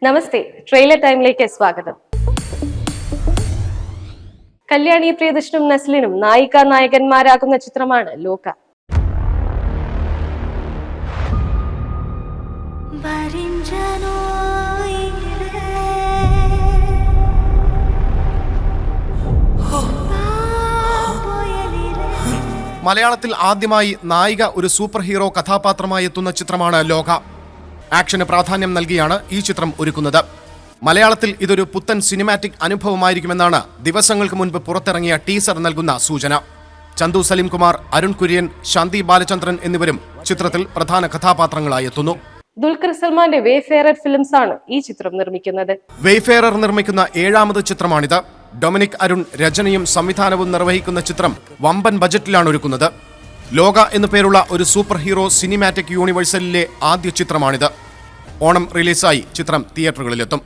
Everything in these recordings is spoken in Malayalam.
നമസ്തേ, ട്രെയിലർ ടൈമിലേക്ക് സ്വാഗതം. കല്യാണി പ്രിയദർശനും നസ്ലിനും നായികന്മാരാകുന്ന ചിത്രമാണ് ലോക. മലയാളത്തിൽ ആദ്യമായി നായിക ഒരു സൂപ്പർ ഹീറോ കഥാപാത്രമായി എത്തുന്ന ചിത്രമാണ് ലോക. ആക്ഷന് പ്രാധാന്യം നൽകിയാണ് ഈ ചിത്രം ഒരുക്കുന്നത്. മലയാളത്തിൽ ഇതൊരു പുത്തൻ സിനിമാറ്റിക് അനുഭവമായിരിക്കുമെന്നാണ് ദിവസങ്ങൾക്ക് മുൻപ് പുറത്തിറങ്ങിയ ടീസർ നൽകുന്ന സൂചന. ചന്തു സലീംകുമാർ, അരുൺ കുര്യൻ, ശാന്തി ബാലചന്ദ്രൻ എന്നിവരും ചിത്രത്തിൽ പ്രധാന കഥാപാത്രങ്ങളായി എത്തുന്നു. ദുൽഖർ സൽമാന്റെ വേഫെയറർ ഫിലിംസ് ആണ് ഈ ചിത്രം നിർമ്മിക്കുന്നത്. വേഫെയറർ നിർമ്മിക്കുന്ന 7ാമത് ചിത്രമാണിത്. ഡൊമിനിക് അരുൺ രചനയും സംവിധാനവും നിർവഹിക്കുന്ന ചിത്രം വമ്പൻ ബജറ്റിലാണ് ഒരുക്കുന്നത്. ലോക എന്നു പേരുള്ള ഒരു സൂപ്പർ ഹീറോ സിനിമാറ്റിക് യൂണിവേഴ്സലിലെ ആദ്യ ചിത്രമാണിത്. ഓണം റിലീസായി ചിത്രം തിയേറ്ററുകളിലെത്തും.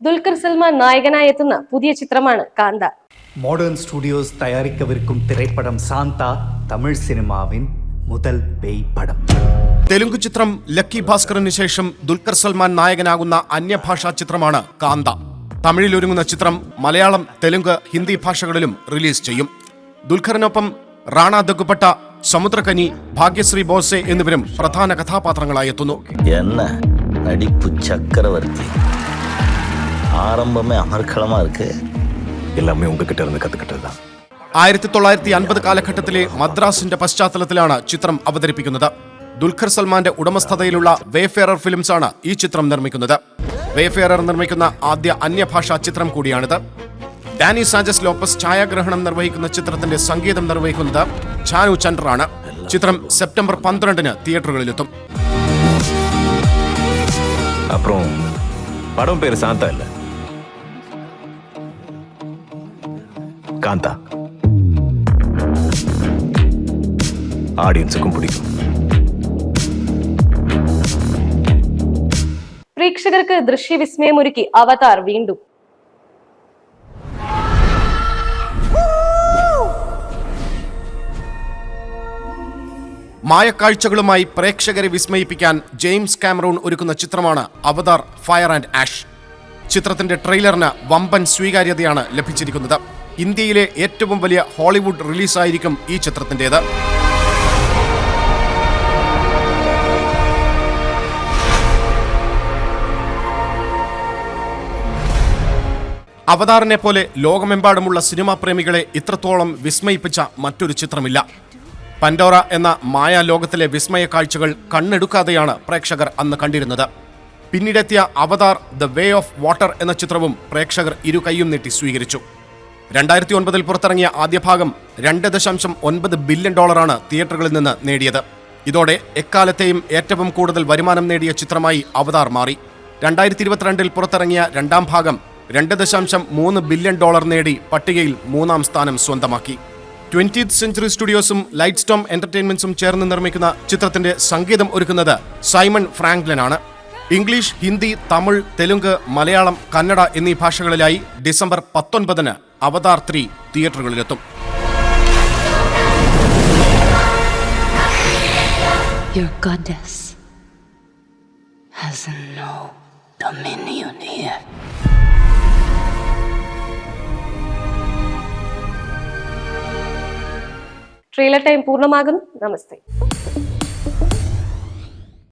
ദുൽഖർ സൽമാൻ നായകനായി എത്തുന്ന പുതിയ ചിത്രമാണ് കാന്ത. മോഡേൺ സ്റ്റുഡിയോസ് തയ്യാറിക്കവിருக்கும் തിരപ്പടം സാന്ത തമിഴ് സിനിമാവിൻ മുതൽ പേയ് പടം. തെലുങ്ക് ചിത്രം ലക്കി ഭാസ്കറിന് ശേഷം ദുൽഖർ സൽമാൻ നായകനാകുന്ന അന്യഭാഷാ ചിത്രമാണ് കാന്ത. തമിഴിൽ ഒരുങ്ങുന്ന ചിത്രം മലയാളം, തെലുങ്ക്, ഹിന്ദി ഭാഷകളിലും റിലീസ് ചെയ്യും. ദുൽഖറിനൊപ്പം റാണ ദഗുപട്ട, സമുദ്രകനി, ഭാഗ്യശ്രീ ബോസെ എന്നിവരും പ്രധാന കഥാപാത്രങ്ങളായി എത്തുന്നു. ஆரம்பமே அமர்க்களமா இருக்கு. எல்லாமே உங்ககிட்ட இருந்து கத்துக்கிட்டதுதான். 1950 കാലഘട്ടത്തിലെ മദ്രാസിന്റെ പശ്ചാത്തലത്തിലാണ് ചിത്രം അവതരിപ്പിക്കുന്നത്. ദുൽഖർ സൽമാന്റെ ഉടമസ്ഥതയിലുള്ള വേഫെയറർ ഫിലിംസ് ആണ് ഈ ചിത്രം നിർമ്മിക്കുന്നത്. വേഫെയറർ നിർമ്മിക്കുന്ന ആദ്യ അന്യഭാഷാ ചിത്രം കൂടിയാണിത്. ഡാനി സാഞ്ചസ് ലോപ്പസ് ഛായാഗ്രഹണം നിർവഹിക്കുന്ന ചിത്രത്തിന്റെ സംഗീതം നിർവഹിക്കുന്നത് ഛാനു ചന്ദ്രാണ്. ചിത്രം സെപ്റ്റംബർ 12-ന് തിയേറ്ററുകളിലെത്തും. அப்புறம் படம் பேரு சாந்தா இல்ல, காந்தா. ஆடியன்ஸுக்கும் பிடிக்கும். പ്രേക്ഷകർക്ക് ദൃശ്യവിസ്മയമൊരുക്കി അവതാർ വീണ്ടും. മായക്കാഴ്ചകളുമായി പ്രേക്ഷകരെ വിസ്മയിപ്പിക്കാൻ ജെയിംസ് കാമറൂൺ ഒരുക്കുന്ന ചിത്രമാണ് അവതാർ ഫയർ ആൻഡ് ആഷ്. ചിത്രത്തിന്റെ ട്രെയിലറിന് വമ്പൻ സ്വീകാര്യതയാണ് ലഭിച്ചിരിക്കുന്നത്. ഇന്ത്യയിലെ ഏറ്റവും വലിയ ഹോളിവുഡ് റിലീസായിരിക്കും ഈ ചിത്രത്തിൻ്റെത്. അവതാറിനെ പോലെ ലോകമെമ്പാടുമുള്ള സിനിമാ പ്രേമികളെ ഇത്രത്തോളം വിസ്മയിപ്പിച്ച മറ്റൊരു ചിത്രമില്ല. പൻഡോറ എന്ന മായാ ലോകത്തിലെ വിസ്മയ കാഴ്ചകൾ കണ്ണെടുക്കാതെയാണ് പ്രേക്ഷകർ അന്ന് കണ്ടിരുന്നത്. പിന്നീടെത്തിയ Avatar the way of water എന്ന ചിത്രവും പ്രേക്ഷകർ ഇരു കൈയും നീട്ടി സ്വീകരിച്ചു. 2009 പുറത്തിറങ്ങിയ ആദ്യ ഭാഗം $2.9 ബില്യൺ തിയേറ്ററുകളിൽ നിന്ന് നേടിയത്. ഇതോടെ എക്കാലത്തെയും ഏറ്റവും കൂടുതൽ വരുമാനം നേടിയ ചിത്രമായി അവതാർ മാറി. 2022 പുറത്തിറങ്ങിയ രണ്ടാം ഭാഗം $2.3 ബില്യൺ നേടി പട്ടികയിൽ 3ാം സ്ഥാനം സ്വന്തമാക്കി. 20th സെഞ്ച്വറി സ്റ്റുഡിയോസും ലൈറ്റ് സ്റ്റോം എന്റർടൈൻമെന്റ്സും ചേർന്ന് നിർമ്മിക്കുന്ന ചിത്രത്തിന്റെ സംഗീതം ഒരുക്കുന്നത് സൈമൺ ഫ്രാങ്ക്ലിനാണ്. ഇംഗ്ലീഷ്, ഹിന്ദി, തമിഴ്, തെലുങ്ക്, മലയാളം, കന്നഡ എന്നീ ഭാഷകളിലായി ഡിസംബർ 19-ന് അവതാർ 3 തിയേറ്ററുകളിലെത്തും. Your goddess has no dominion here. Trailer time പൂർണ്ണമാകുന്നു. നമസ്തേ.